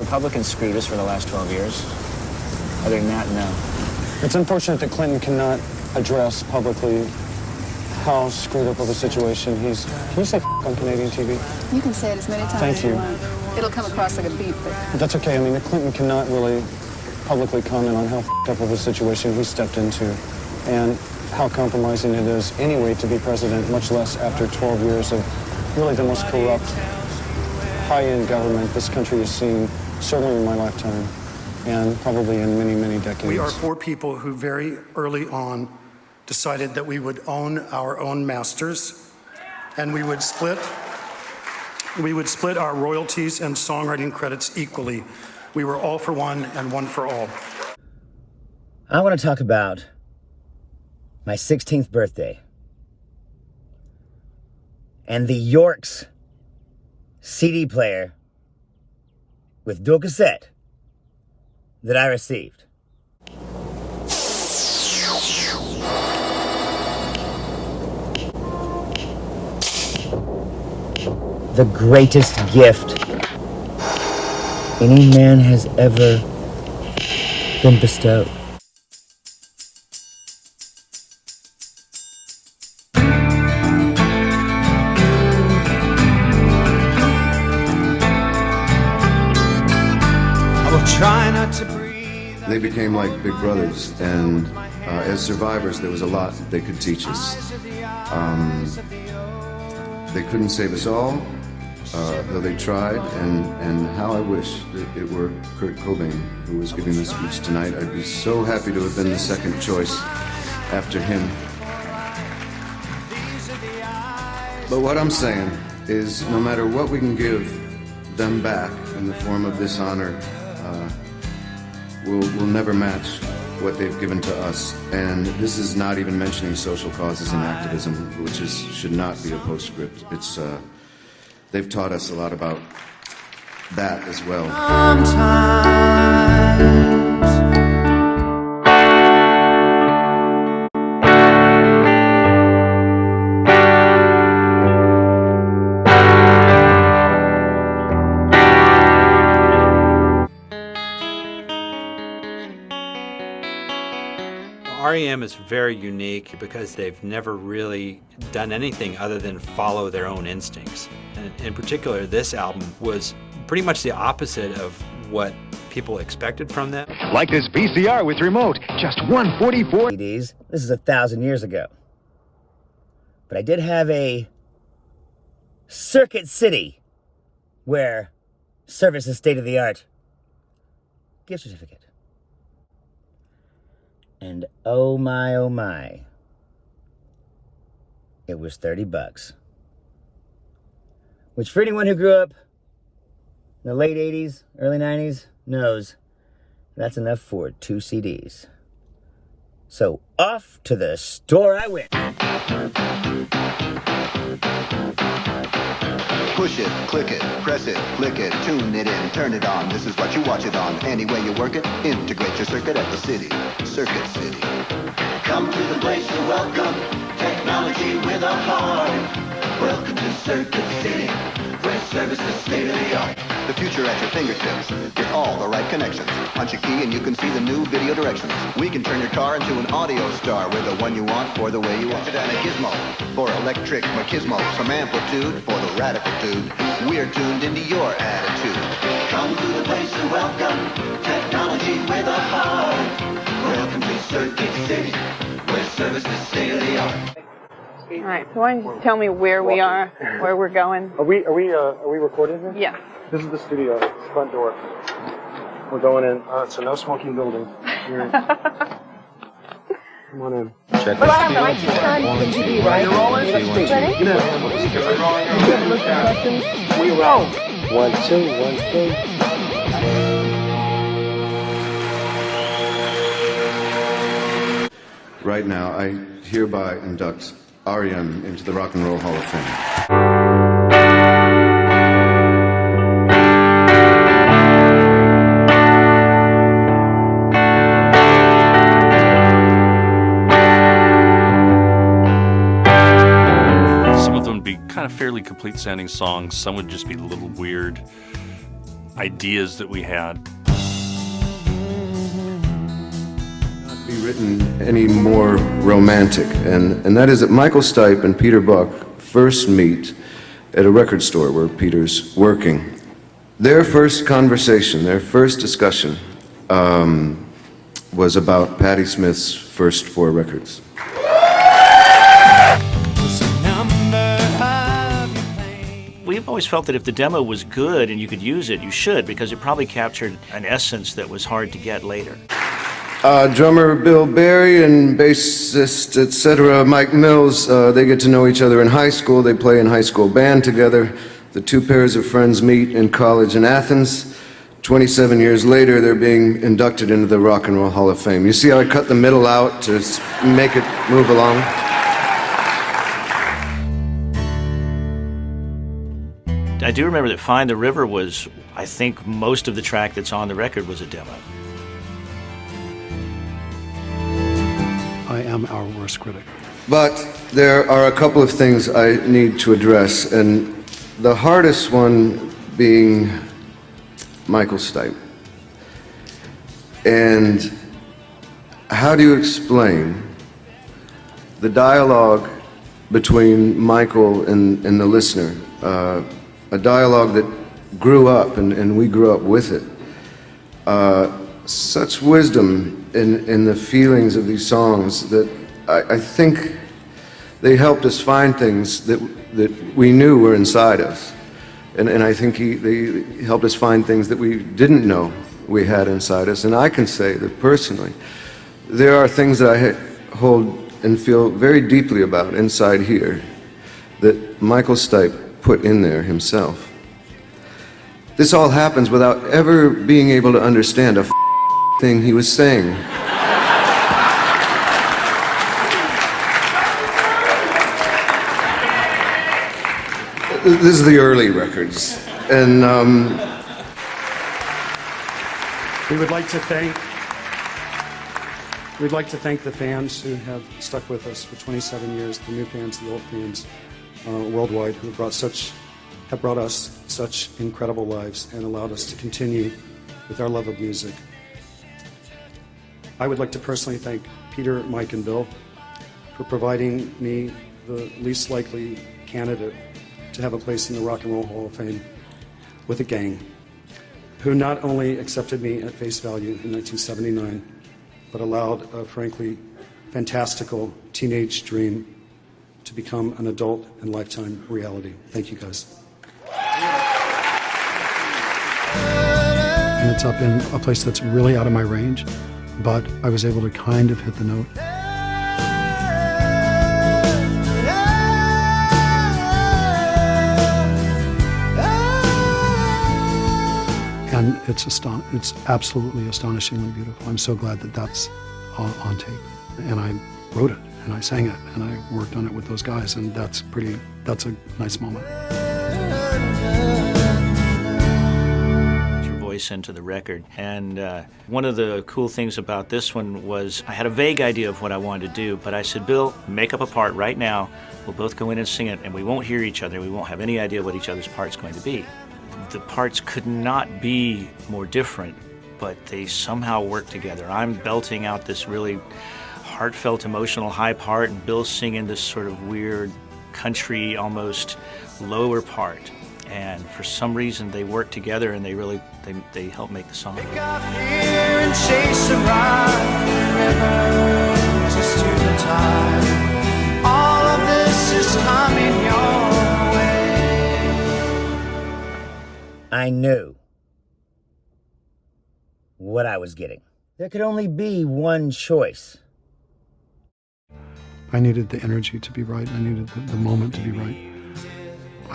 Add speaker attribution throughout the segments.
Speaker 1: Republicans screwed us for the last 12 years. Other than that, no.
Speaker 2: It's unfortunate that Clinton cannot address publicly how screwed up of a situation he's... Can you say on Canadian TV?
Speaker 3: You can say it as many times
Speaker 2: Thank
Speaker 3: as you
Speaker 2: you.
Speaker 3: want. It'll come across like a beep, but...
Speaker 2: That's okay. I mean, Clinton cannot really publicly comment on how up of a situation he stepped into and how compromising it is anyway to be president, much less after 12 years of really the most corrupt, high-end government this country has seen, certainly in my lifetime, and probably in many, many decades.
Speaker 4: We are four people who very early on decided that we would own our own masters, and we would split our royalties and songwriting credits equally. We were all for one and one for all.
Speaker 5: I want to talk about my 16th birthday and the York's CD player with dual cassette that I received. The greatest gift any man has ever been bestowed.
Speaker 6: Try not to breathe.
Speaker 7: They became like big brothers, and as survivors, there was a lot they could teach us. They couldn't save us all, though they tried, and how I wish it were Kurt Cobain who was giving this speech tonight. I'd be so happy to have been the second choice after him. But what I'm saying is, no matter what we can give them back in the form of this honor, we'll never match what they've given to us. And this is not even mentioning social causes and activism, which should not be a postscript. It's they've taught us a lot about that as well.
Speaker 6: Sometimes
Speaker 8: R.E.M. is very unique because they've never really done anything other than follow their own instincts. And in particular, this album was pretty much the opposite of what people expected from them.
Speaker 9: Like this VCR with remote, just 144.
Speaker 5: CDs. This is 1,000 years ago. But I did have a Circuit City where service is state-of-the-art gift certificate. And oh my, it was $30. Which for anyone who grew up in the late 80s, early 90s, knows that's enough for 2 CDs. So off to the store I went.
Speaker 10: Push it, click it, press it, click it, tune it in, turn it on. This is what you watch it on. Any way you work it, integrate your circuit at the city. Circuit City.
Speaker 11: Come to the place you're welcome. Technology with a heart. Welcome to Circuit City, where service is state of the art.
Speaker 10: The future at your fingertips with all the right connections. Punch a key and you can see the new video directions. We can turn your car into an audio star with the one you want for the way you want it. And a gizmo for electric machismo. Some amplitude for the radical dude. We're tuned into your attitude.
Speaker 11: Come to the place you're welcome. Technology with a heart. Welcome to Circuit City, where service is state of the art.
Speaker 3: All right, so why don't you tell me where we are, where we're going?
Speaker 2: Are we recording here?
Speaker 3: Yeah.
Speaker 2: This is the studio, front door. We're going in. It's a no smoking building. Come on in.
Speaker 9: Check
Speaker 3: Well, I have the right to start TV, right?
Speaker 2: You're rolling?
Speaker 3: Ready?
Speaker 2: We roll. 1, 2, 1, 2.
Speaker 7: Right now, I hereby induct R.E.M. into the Rock and Roll Hall of Fame.
Speaker 12: Kind of fairly complete sounding songs. Some would just be a little weird. ideas that we had.
Speaker 7: Not be written any more romantic, and that is that Michael Stipe and Peter Buck first meet at a record store where Peter's working. Their first conversation, their first discussion was about Patti Smith's first 4 records.
Speaker 13: We've always felt that if the demo was good and you could use it, you should, because it probably captured an essence that was hard to get later.
Speaker 7: Drummer Bill Berry and bassist, etc., Mike Mills, they get to know each other in high school. They play in high school band together. The two pairs of friends meet in college in Athens. 27 years later, they're being inducted into the Rock and Roll Hall of Fame. You see how I cut the middle out to make it move along?
Speaker 13: I do remember that Find the River was, I think most of the track that's on the record was a demo.
Speaker 2: I am our worst critic.
Speaker 7: But there are a couple of things I need to address, and the hardest one being Michael Stipe. And how do you explain the dialogue between Michael and the listener? A dialogue that grew up, and we grew up with it. Such wisdom in the feelings of these songs that I think they helped us find things that we knew were inside us. And I think they helped us find things that we didn't know we had inside us. And I can say that personally, there are things that I hold and feel very deeply about inside here that Michael Stipe put in there himself. This all happens without ever being able to understand a thing he was saying. This is the early records, and
Speaker 2: We'd like to thank the fans who have stuck with us for 27 years, the new fans, the old fans, worldwide, who have brought us such incredible lives and allowed us to continue with our love of music. I would like to personally thank Peter, Mike, and Bill for providing me the least likely candidate to have a place in the Rock and Roll Hall of Fame with a gang, who not only accepted me at face value in 1979, but allowed a frankly fantastical teenage dream to become an adult and lifetime reality. Thank you, guys. And it's up in a place that's really out of my range, but I was able to kind of hit the note. And it's absolutely astonishingly beautiful. I'm so glad that that's on tape. And I wrote it, and I sang it, and I worked on it with those guys, and that's a nice moment.
Speaker 13: Your voice into the record. And one of the cool things about this one was I had a vague idea of what I wanted to do, but I said, Bill, make up a part right now. We'll both go in and sing it, and we won't hear each other. We won't have any idea what each other's part's going to be. The parts could not be more different, but they somehow work together. I'm belting out this really heartfelt, emotional high part, and Bill's singing this sort of weird country, almost lower part. And for some reason, they work together, and they help make the song.
Speaker 6: Pick up here and chase a ride, river, just to the tide. All of this is coming your way.
Speaker 5: I knew what I was getting. There could only be one choice.
Speaker 2: I needed the energy to be right. I needed the moment to be right.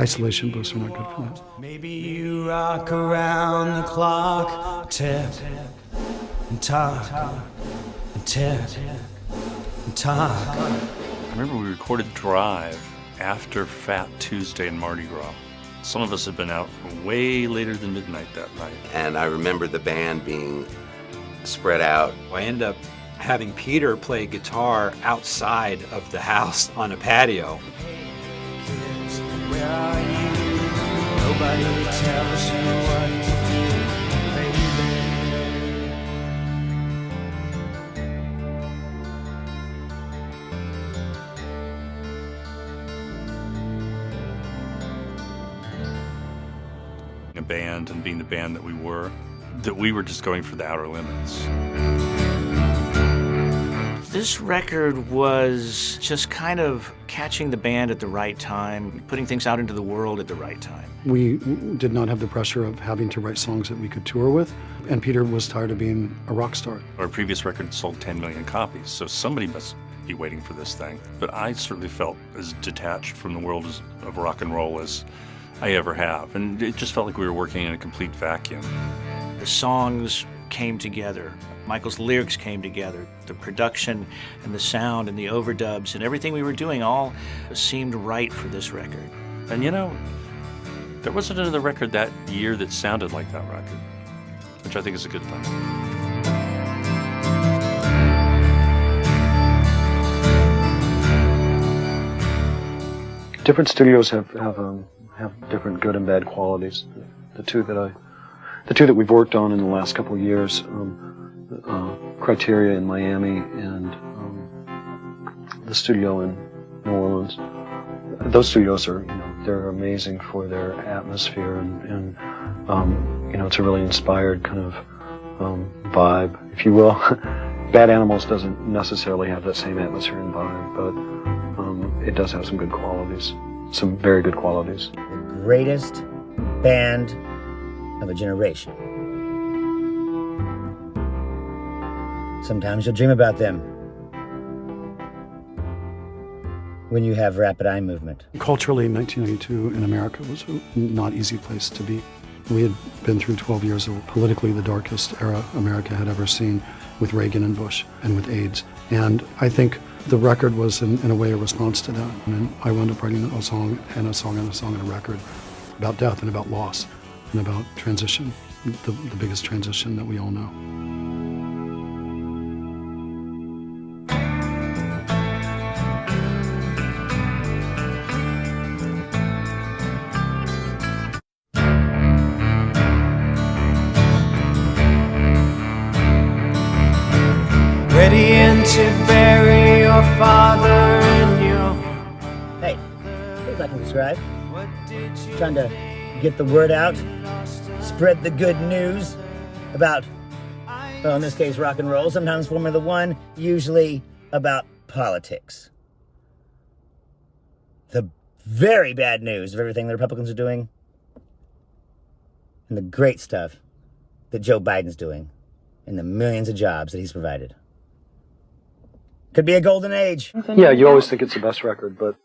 Speaker 2: Isolation boosts are not good for that.
Speaker 6: Maybe you rock around the clock, tip and talk and tip and talk.
Speaker 12: I remember we recorded Drive after Fat Tuesday and Mardi Gras. Some of us had been out way later than midnight that night.
Speaker 14: And I remember the band being spread out.
Speaker 8: I ended up having Peter play guitar outside of the house on a patio.
Speaker 6: Where are you? Nobody tells you what to do.
Speaker 12: a band and being the band that we were just going for the outer limits.
Speaker 13: This record was just kind of catching the band at the right time, putting things out into the world at the right time.
Speaker 4: We did not have the pressure of having to write songs that we could tour with, and Peter was tired of being a rock star.
Speaker 12: Our previous record sold 10 million copies, so somebody must be waiting for this thing. But I certainly felt as detached from the world of rock and roll as I ever have, and it just felt like we were working in a complete vacuum.
Speaker 13: The songs came together. Michael's lyrics came together. The production and the sound and the overdubs and everything we were doing all seemed right for this record.
Speaker 12: And you know, there wasn't another record that year that sounded like that record, which I think is a good thing.
Speaker 2: Different studios have different good and bad qualities. The two that we've worked on in the last couple of years, Criteria in Miami and the studio in New Orleans. Those studios are, they're amazing for their atmosphere and it's a really inspired kind of vibe, if you will. Bad Animals doesn't necessarily have that same atmosphere and vibe, but it does have some good qualities, some very good qualities.
Speaker 5: The greatest band of a generation. Sometimes you'll dream about them when you have rapid eye movement.
Speaker 4: Culturally, 1992 in America was a not easy place to be. We had been through 12 years of politically the darkest era America had ever seen, with Reagan and Bush and with AIDS. And I think the record was, in a way, a response to that. And I wound up writing a song and a song and a song and a record about death and about loss and about transition, the biggest transition that we all know.
Speaker 6: Ready in to bury your father in your...
Speaker 5: Hey, as I can describe, trying to get the word out, spread the good news about, well, in this case, rock and roll, sometimes Formula One, usually about politics. The very bad news of everything the Republicans are doing, and the great stuff that Joe Biden's doing, and the millions of jobs that he's provided. Could be a golden age.
Speaker 2: Yeah, you always think it's the best record, but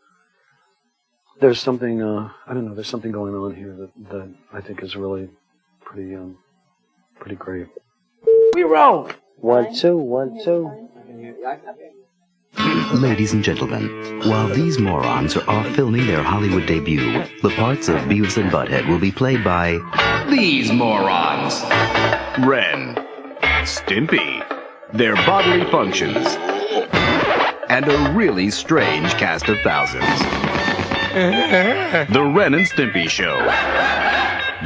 Speaker 2: there's something, I don't know, there's something going on here that I think is really pretty great.
Speaker 3: We roll.
Speaker 2: 1, 2, 1, 2.
Speaker 15: Ladies and gentlemen, while these morons are off filming their Hollywood debut, the parts of Beavis and Butthead will be played by
Speaker 9: These morons. Ren, Stimpy, their bodily functions, and a really strange cast of thousands. The Ren and Stimpy Show.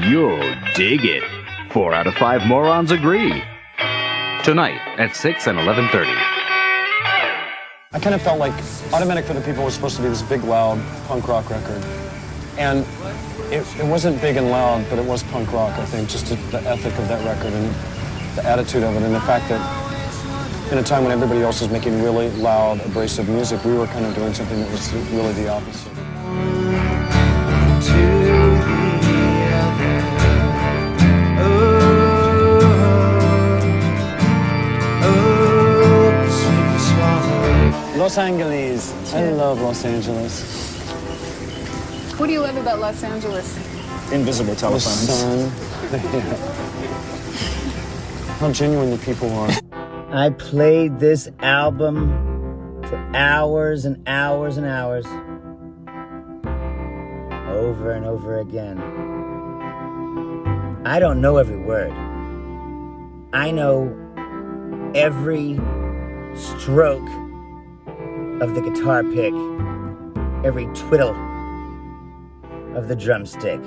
Speaker 9: You'll dig it. 4 out of 5 morons agree. Tonight at 6 and 11:30.
Speaker 2: I kind of felt like Automatic for the People was supposed to be this big, loud punk rock record. And it wasn't big and loud, but it was punk rock, I think, just the ethic of that record and the attitude of it, and the fact that in a time when everybody else was making really loud, abrasive music, we were kind of doing something that was really the opposite. Los Angeles. I love Los Angeles.
Speaker 3: What do you love about Los Angeles?
Speaker 1: Invisible telephones.
Speaker 2: The sun. Yeah. How genuine the people are.
Speaker 5: I played this album for hours and hours and hours, over and over again. I don't know every word. I know every stroke of the guitar pick, every twiddle of the drumstick.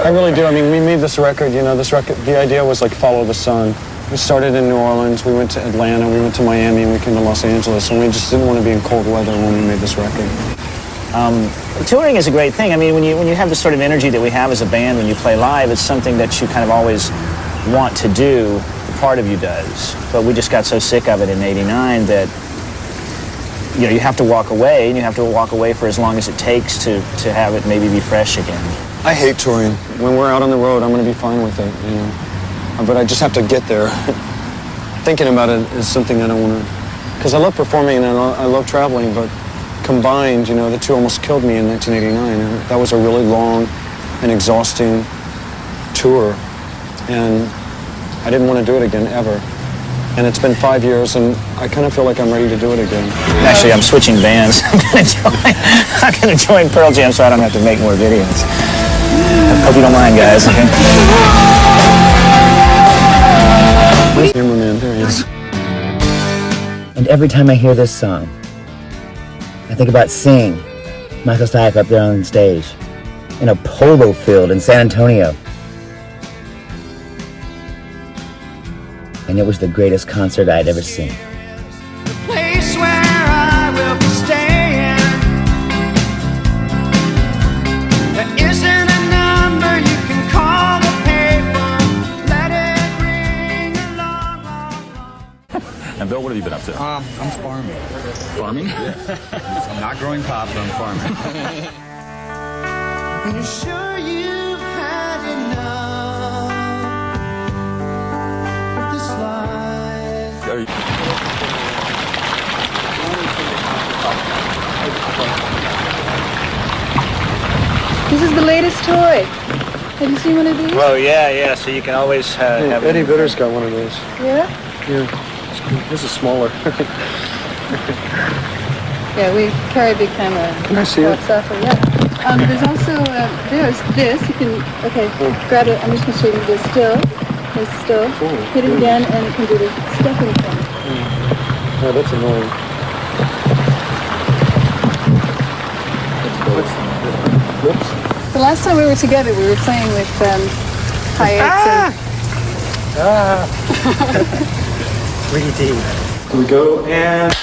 Speaker 2: I really do. I mean, we made this record, you know, the idea was like follow the sun. We started in New Orleans, we went to Atlanta, we went to Miami, and we came to Los Angeles, and we just didn't want to be in cold weather when we made this record.
Speaker 16: Touring is a great thing. I mean, when you have the sort of energy that we have as a band when you play live, it's something that you kind of always want to do. Part of you does. But we just got so sick of it in '89 that, you know, you have to walk away, and you have to walk away for as long as it takes to have it maybe be fresh again.
Speaker 2: I hate touring. When we're out on the road, I'm going to be fine with it, you know. But I just have to get there. Thinking about it is something I don't want to... Because I love performing and I love traveling, but combined, you know, the two almost killed me in 1989. And that was a really long and exhausting tour. And I didn't want to do it again, ever. And it's been 5 years, and I kind of feel like I'm ready to do it again.
Speaker 16: Actually, I'm switching bands. I'm going to join Pearl Jam so I don't have to make more videos. I hope you don't mind, guys. Okay?
Speaker 2: Cameraman, there he is.
Speaker 5: And every time I hear this song, I think about Sing, Michael Stipe up there on stage, in a polo field in San Antonio. And it was the greatest concert I'd ever seen.
Speaker 6: Place where I will be staying. There isn't a number you can call the paper. Let it ring along, long, long.
Speaker 17: And Bill, what have you been up to?
Speaker 18: I'm farming.
Speaker 17: Farming? Yeah.
Speaker 18: I'm not growing pop, but I'm farming.
Speaker 6: Are you sure you've had enough of this life?
Speaker 3: This is the latest toy. Have you seen one of these?
Speaker 16: Oh, yeah. So you can always have...
Speaker 2: Eddie Vedder's got one of those.
Speaker 3: Yeah?
Speaker 2: Yeah. This is smaller.
Speaker 3: Yeah, we carry a big camera.
Speaker 2: Can I see it?
Speaker 3: Yeah. There's also, there's this. You can, okay, grab it. I'm just going to show you this still. This still. Hit it again, and it can do the stepping thing.
Speaker 2: Oh, that's annoying. Whoops.
Speaker 3: The last time we were together, we were playing with Hayek.
Speaker 16: Really deep.
Speaker 2: Here we go, and...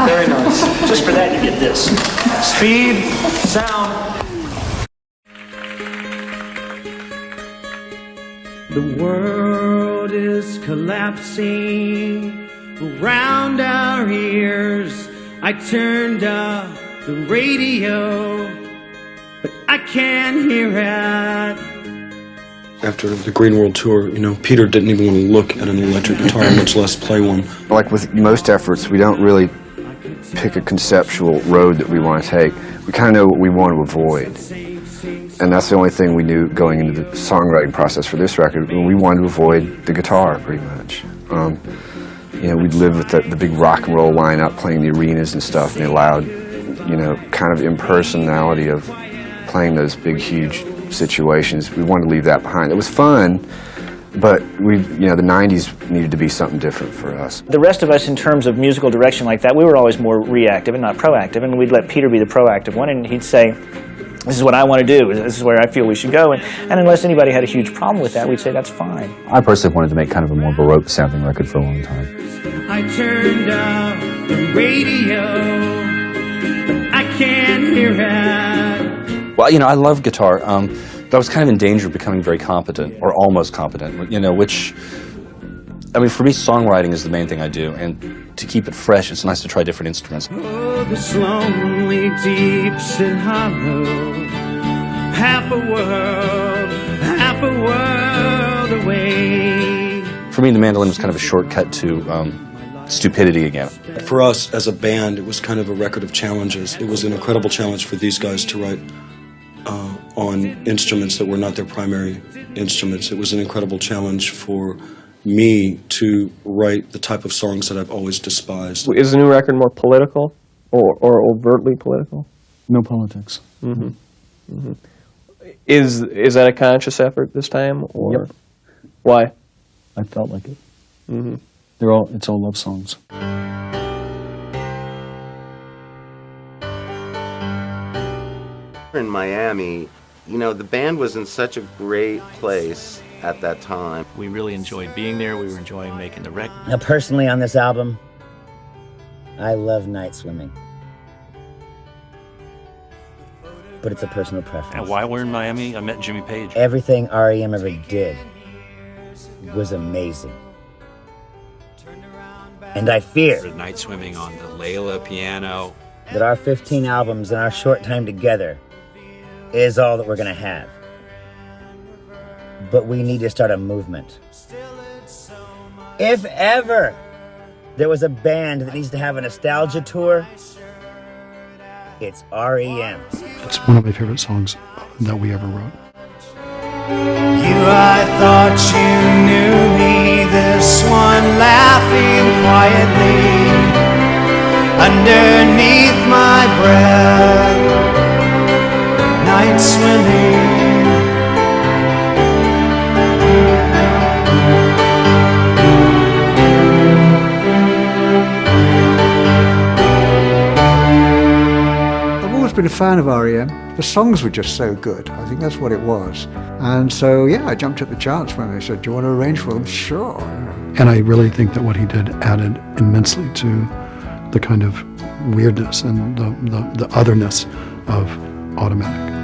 Speaker 16: Very nice. Just for that, you get this. Speed, sound.
Speaker 6: The world is collapsing around our ears. I turned up the radio, but I can't hear it.
Speaker 2: After the Green World Tour, you know, Peter didn't even want to look at an electric guitar, much less play one.
Speaker 19: Like with most efforts, we don't really pick a conceptual road that we want to take. We kind of know what we want to avoid. And that's the only thing we knew going into the songwriting process for this record. We wanted to avoid the guitar, pretty much. You know, we'd live with the big rock and roll lineup, playing the arenas and stuff, and the loud, you know, kind of impersonality of playing those big, huge situations. We wanted to leave that behind. It was fun, but you know, the 90s needed to be something different for us.
Speaker 16: The rest of us, in terms of musical direction like that, we were always more reactive and not proactive, and we'd let Peter be the proactive one, and he'd say, this is what I want to do, this is where I feel we should go, and unless anybody had a huge problem with that, we'd say that's fine.
Speaker 17: I personally wanted to make kind of a more Baroque sounding record for a long time.
Speaker 6: I turned up the radio, but I can't hear it.
Speaker 17: Well, you know, I love guitar, but I was kind of in danger of becoming very competent, or almost competent, you know, which, I mean, for me, songwriting is the main thing I do, and to keep it fresh, it's nice to try different instruments.
Speaker 6: Oh, this lonely, deeps and hollow, half a world away.
Speaker 17: For me, the mandolin was kind of a shortcut to stupidity again.
Speaker 2: For us, as a band, it was kind of a record of challenges. It was an incredible challenge for these guys to write on instruments that were not their primary instruments. It was an incredible challenge for me to write the type of songs that I've always despised.
Speaker 20: Is the new record more political or overtly political?
Speaker 4: No politics.
Speaker 20: Mm-hmm. Mm-hmm. Is that a conscious effort this time, or
Speaker 4: Yep.
Speaker 20: Why?
Speaker 4: I felt like it.
Speaker 20: Mm-hmm.
Speaker 4: It's all love songs.
Speaker 14: In Miami, You know, the band was in such a great place at that time.
Speaker 13: We really enjoyed being there. We were enjoying making the record.
Speaker 5: Now, personally on this album, I love night swimming. But it's a personal preference.
Speaker 12: And while we're in Miami, I met Jimmy Page.
Speaker 5: Everything R.E.M. ever did was amazing. And I fear
Speaker 8: The night swimming on the Layla piano.
Speaker 5: that our 15 albums in our short time together is all that we're gonna have. But we need to start a movement. If ever there was a band that needs to have a nostalgia tour, it's R.E.M.
Speaker 4: It's one of my favorite songs that we ever wrote.
Speaker 6: I thought you knew me, this one laughing quietly underneath my breath, night swimming.
Speaker 21: I've always been a fan of R.E.M. The songs were just so good. I think that's what it was. And so, yeah, I jumped at the chance when they said, do you want to arrange for them? Sure.
Speaker 4: And I really think that what he did added immensely to the kind of weirdness and the otherness of Automatic.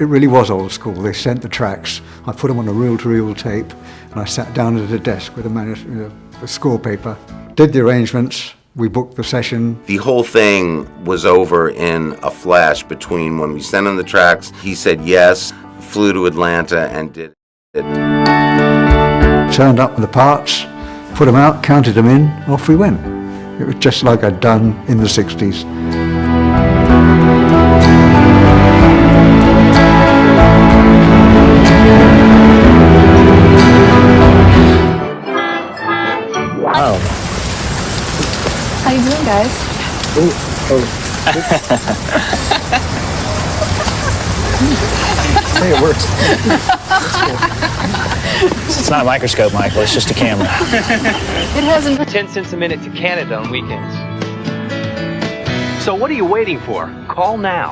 Speaker 21: It really was old school. They sent the tracks. I put them on a reel-to-reel tape, and I sat down at a desk with a score paper, did the arrangements, we booked the session.
Speaker 14: The whole thing was over in a flash between when we sent him the tracks, he said yes, flew to Atlanta and did it.
Speaker 21: Turned up with the parts, put them out, counted them in, off we went. It was just like I'd done in the 60s.
Speaker 16: Wow.
Speaker 3: How you doing, guys?
Speaker 16: Hey, it works. It's not a microscope, Michael. It's just a camera.
Speaker 3: It hasn't.
Speaker 22: 10 cents a minute to Canada on weekends. So what are you waiting for? Call now.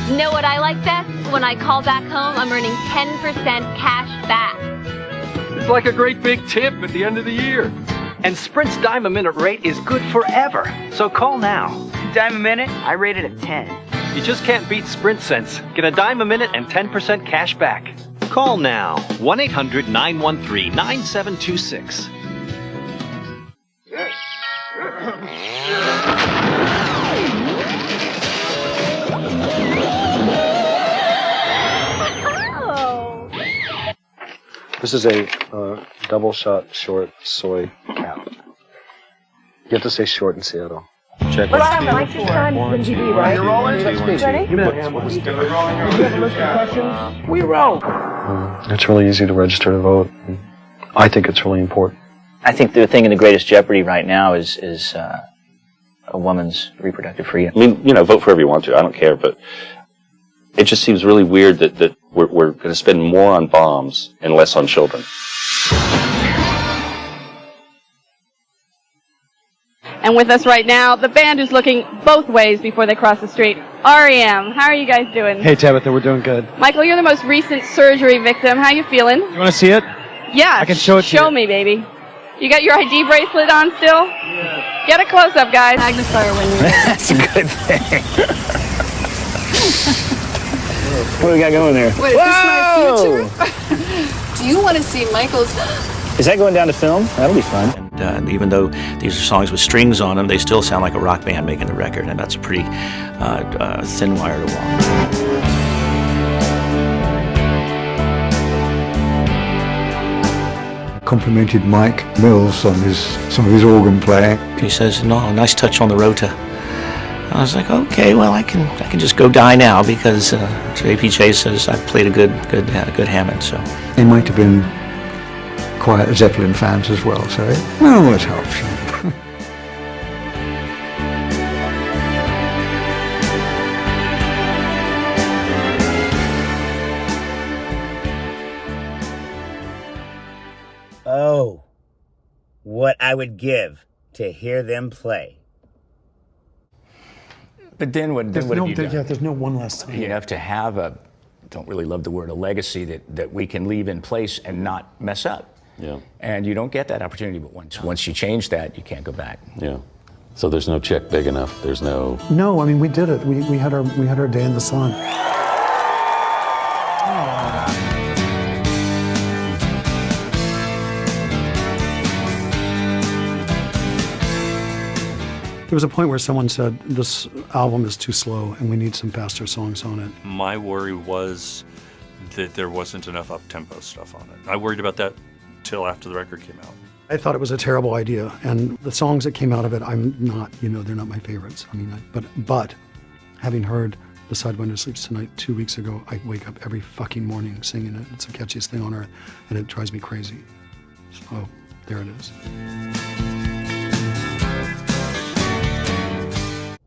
Speaker 23: Know what I like best? When I call back home, I'm earning 10% cash back.
Speaker 22: It's like a great big tip at the end of the year. And Sprint's dime a minute rate is good forever. So call now.
Speaker 24: Dime a minute? I rate it a 10.
Speaker 22: You just can't beat Sprint Cents. Get a dime a minute and 10% cash back. Call now. 1-800-913-9726.
Speaker 2: This is a double shot short soy cap. You have to say short in Seattle. Check.
Speaker 25: Well, I have my time in TV, right? You're rolling? Ready?
Speaker 2: You have a list of
Speaker 25: questions? We roll.
Speaker 2: It's really easy to register to vote. I think it's really important.
Speaker 16: I think the thing in the greatest jeopardy right now is a woman's reproductive freedom.
Speaker 17: I mean, vote for whoever you want to. I don't care, but it just seems really weird that we're going to spend more on bombs and less on children.
Speaker 26: And with us right now, the band is looking both ways before they cross the street. R.E.M., how are you guys doing?
Speaker 2: Hey, Tabitha, we're doing good.
Speaker 26: Michael, you're the most recent surgery victim. How you feeling?
Speaker 2: You want to see it?
Speaker 26: Yeah.
Speaker 2: I can show it to
Speaker 26: Show
Speaker 2: you.
Speaker 26: me, baby. You got your ID bracelet on still? Yeah. Get a close-up, guys. Magnifier when you
Speaker 16: That's a good thing. What do we got going there?
Speaker 3: Wait, is this my future? Do you want to see Michael's...
Speaker 16: Is that going down to film? That'll be fun.
Speaker 13: And even though these are songs with strings on them, they still sound like a rock band making the record, and that's a pretty thin wire to walk.
Speaker 21: Complimented Mike Mills on some of his organ playing.
Speaker 13: He says, "No, nice touch on the rota." I was like, "Okay, well, I can just go die now because JPJ says I played a good Hammond." So
Speaker 21: They might have been quiet Zeppelin fans as well, so it always helps.
Speaker 5: Oh, what I would give to hear them play.
Speaker 18: But then what have you done?
Speaker 4: Yeah, there's no one last time.
Speaker 18: You have to have a, don't really love the word, a legacy that we can leave in place and not mess up.
Speaker 1: Yeah.
Speaker 18: And you don't get that opportunity, but once you change that, you can't go back.
Speaker 1: Yeah. So there's no check big enough. There's no.
Speaker 4: No, I mean, we did it. We had our day in the sun. There was a point where someone said, this album is too slow and we need some faster songs on it.
Speaker 12: My worry was that there wasn't enough up-tempo stuff on it. I worried about that till after the record came out.
Speaker 4: I thought it was a terrible idea, and the songs that came out of it, I'm not, they're not my favorites. I mean, but having heard The Sidewinder Sleeps Tonight 2 weeks ago, I wake up every fucking morning singing it. It's the catchiest thing on earth, and it drives me crazy. So, there it is.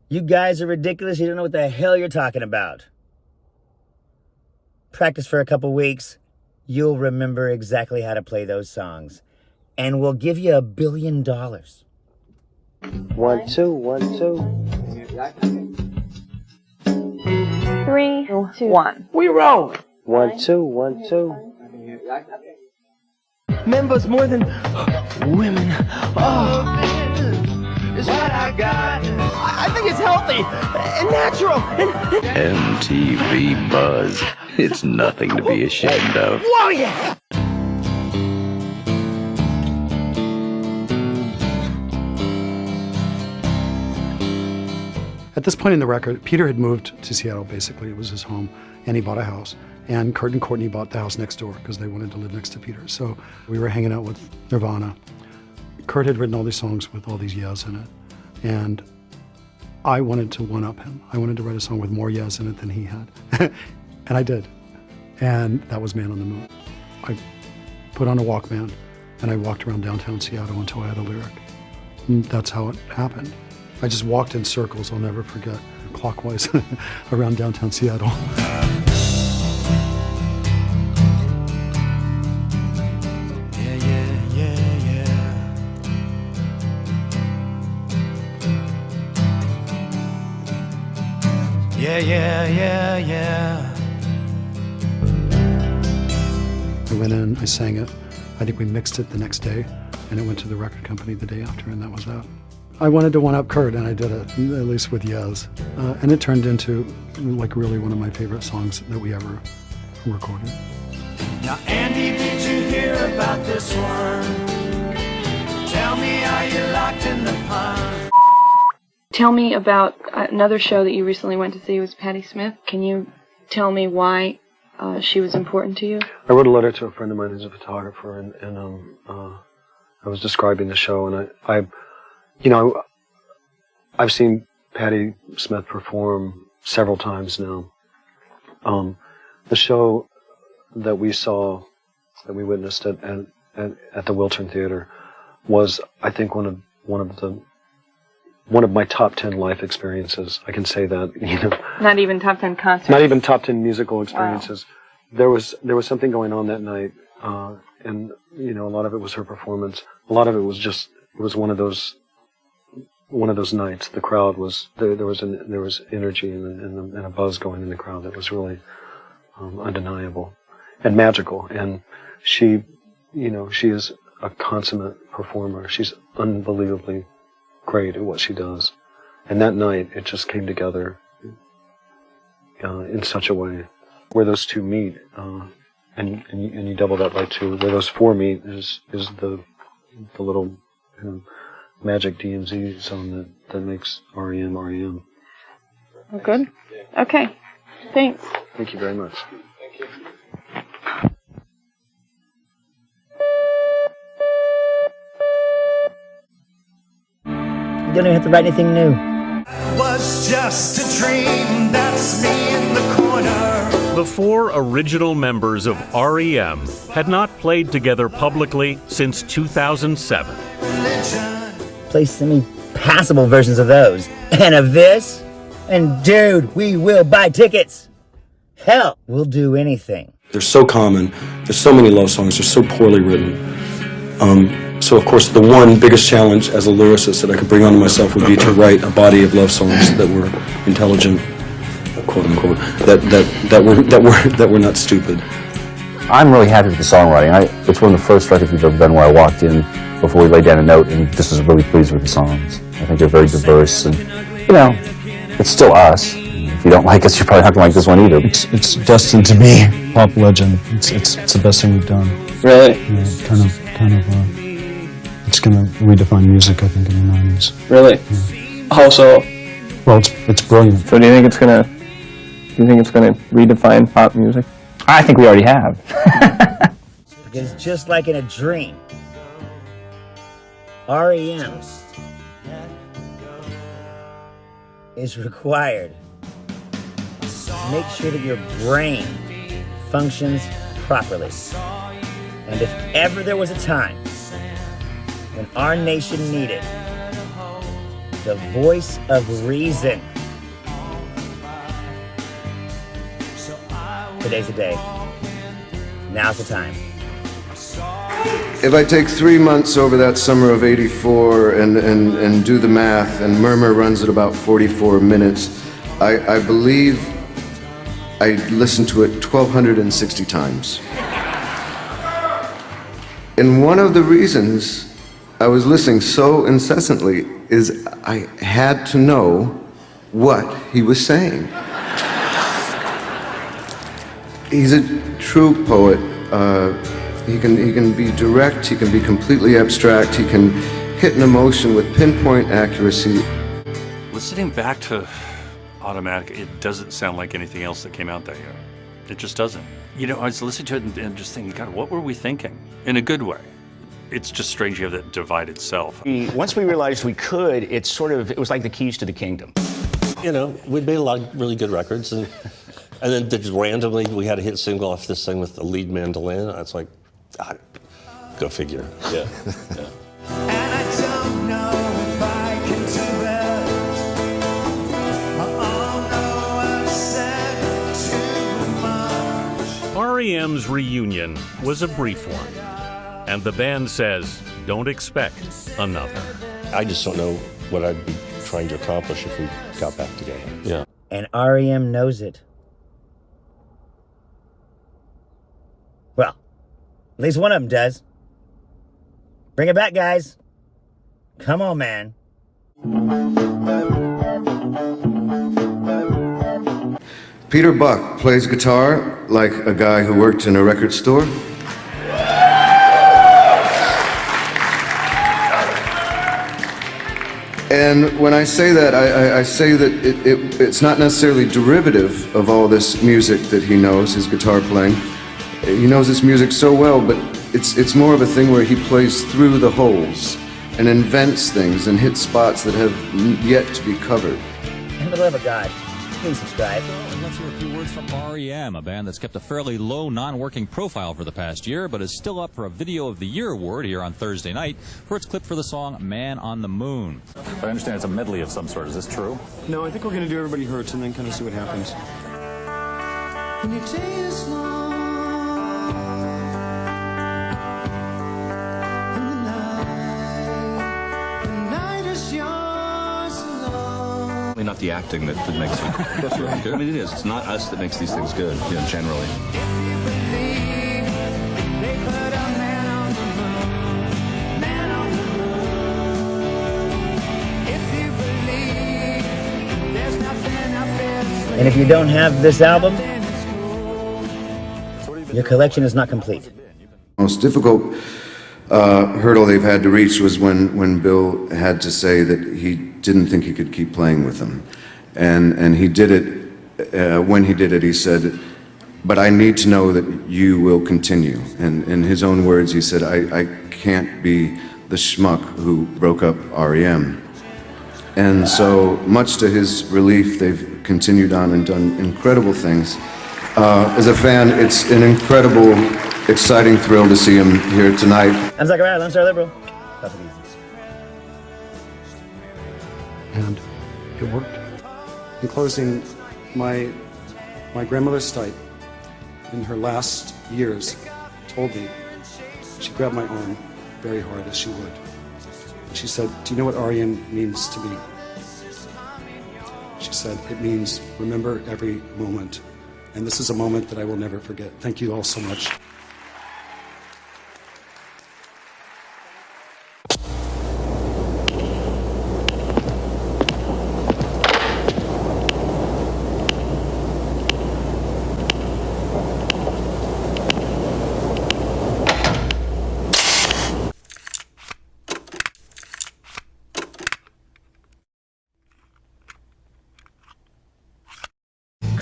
Speaker 5: You guys are ridiculous. You don't know what the hell you're talking about. Practice for a couple weeks. You'll remember exactly how to play those songs. And we'll give you $1 billion.
Speaker 7: 1, 2, 1, 2.
Speaker 25: 3, 2, 1. We roll.
Speaker 7: 1, 2, 1, 2.
Speaker 6: Members more than women. Oh, is what I got. I think it's healthy and natural.
Speaker 9: MTV Buzz. It's nothing to be ashamed of.
Speaker 6: Whoa, yeah.
Speaker 4: At this point in the record, Peter had moved to Seattle, basically. It was his home, and he bought a house. And Kurt and Courtney bought the house next door because they wanted to live next to Peter. So we were hanging out with Nirvana. Kurt had written all these songs with all these yes in it. And I wanted to one-up him. I wanted to write a song with more yes in it than he had. And I did. And that was Man on the Moon. I put on a Walkman, and I walked around downtown Seattle until I had a lyric. And that's how it happened. I just walked in circles, I'll never forget, clockwise around downtown Seattle.
Speaker 6: Yeah.
Speaker 4: I went in, I sang it. I think we mixed it the next day, and it went to the record company the day after, and that was that. I wanted to one-up Kurt, and I did it, at least with Yes. And it turned into, like, really one of my favorite songs that we ever recorded.
Speaker 6: Now, Andy, did you hear about this one? Tell me, are you locked in the pond?
Speaker 10: Tell me about another show that you recently went to see was Patti Smith. Can you tell me why she was important to you?
Speaker 21: I wrote a letter to a friend of mine who's a photographer, and I was describing the show, and I've seen Patti Smith perform several times now. The show that we saw, that we witnessed at the Wiltern Theater, was, I think, one of my top 10 life experiences. I can say that,
Speaker 10: Not even top 10 concerts?
Speaker 21: Not even top 10 musical experiences. Wow. There was something going on that night, and a lot of it was her performance. A lot of it was just, it was one of those nights. The crowd was there was energy and a buzz going in the crowd that was really undeniable and magical. And she is a consummate performer. She's unbelievably great at what she does. And that night, it just came together in such a way where those two meet, and you double that by two. Where those four meet is the little magic DMZ zone that makes R.E.M. R.E.M.
Speaker 10: Oh, good. Okay. Thanks.
Speaker 21: Thank you very much.
Speaker 5: You don't even have to write anything new.
Speaker 6: Was just a dream, that's me in the corner.
Speaker 11: The four original members of R.E.M. had not played together publicly since 2007.
Speaker 5: Play semi-passable versions of those. And of this? And dude, we will buy tickets. Hell, we'll do anything.
Speaker 17: They're so common. There's so many love songs. They're so poorly written.
Speaker 21: So, of course, the one biggest challenge as a lyricist that I could bring onto myself would be to write a body of love songs that were intelligent, quote unquote, that were not stupid.
Speaker 17: I'm really happy with the songwriting. It's one of the first records we've ever done where I walked in before we laid down a note and just was really pleased with the songs. I think they're very diverse and, it's still us. If you don't like us, you're probably not going to like this one either.
Speaker 4: It's destined to be pop legend. It's the best thing we've done.
Speaker 2: Really?
Speaker 4: Yeah, kind of. It's going to redefine music, I think, in the 90s.
Speaker 2: Really?
Speaker 4: Yeah.
Speaker 2: How so?
Speaker 4: Well, it's brilliant.
Speaker 2: So do you think it's gonna redefine pop music?
Speaker 16: I think we already have.
Speaker 5: Because just like in a dream, R.E.M. is required to make sure that your brain functions properly. And if ever there was a time when our nation needed the voice of reason, today's the day. Now's the time.
Speaker 8: If I take 3 months over that summer of '84 and do the math, and Murmur runs at about 44 minutes, I believe I listened to it 1,260 times. And one of the reasons I was listening so incessantly is I had to know what he was saying. He's a true poet. He can be direct, he can be completely abstract, he can hit an emotion with pinpoint accuracy.
Speaker 12: Listening back to Automatic, it doesn't sound like anything else that came out that year. It just doesn't. I was listening to it and just thinking, God, what were we thinking? In a good way. It's just strange you have that divided self.
Speaker 18: Once we realized we could, it was like the keys to the kingdom.
Speaker 14: We'd made a lot of really good records, and then just randomly we had a hit single off this thing with the lead mandolin. I was like, God, go figure. Yeah.
Speaker 11: R.E.M's reunion was a brief one, and the band says don't expect another.
Speaker 14: I just don't know what I'd be trying to accomplish if we got back together. Yeah.
Speaker 5: And R.E.M. knows it. Well, at least one of them does. Bring it back, guys. Come on, man.
Speaker 8: Peter Buck plays guitar like a guy who worked in a record store. And when I say that, I say that it's not necessarily derivative of all this music that he knows, his guitar playing. He knows this music so well, but it's more of a thing where he plays through the holes and invents things and hits spots that have yet to be covered.
Speaker 5: And for the love of God, please subscribe.
Speaker 15: Let's hear a few words from R.E.M., a band that's kept a fairly low non-working profile for the past year, but is still up for a Video of the Year award here on Thursday night for its clip for the song Man on the Moon.
Speaker 19: But I understand it's a medley of some sort. Is this true?
Speaker 2: No, I think we're going to do Everybody Hurts and then kind of see what happens.
Speaker 6: When your day is long and the night is yours alone.
Speaker 17: Not the acting that makes it.
Speaker 2: That's right.
Speaker 17: I mean, it is. It's not us that makes these things good, generally.
Speaker 5: And if you don't have this album, your collection is not complete.
Speaker 8: Most difficult hurdle they've had to reach was when Bill had to say that he didn't think he could keep playing with them. And he did it, when he did it, he said, but I need to know that you will continue. And in his own words, he said, I can't be the schmuck who broke up R.E.M. And so, much to his relief, they've continued on and done incredible things. As a fan, it's an incredible, exciting thrill to see him here tonight.
Speaker 5: I'm Zachariah, Lone Star Liberal.
Speaker 4: And it worked.
Speaker 2: In closing, my grandmother Stipe, in her last years, told me, she grabbed my arm
Speaker 4: very hard, as she would. And she said, "Do you know what R.E.M. means to me?" She said, "It means remember every moment. And this is a moment that I will never forget." Thank you all so much.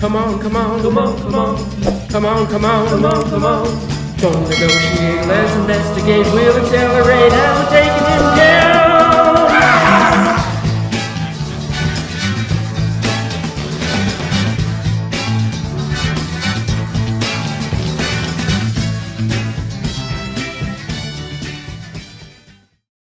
Speaker 6: Come on, come on, come on, come on, come on, come on, come on, come on. Don't negotiate, let's investigate, we'll accelerate.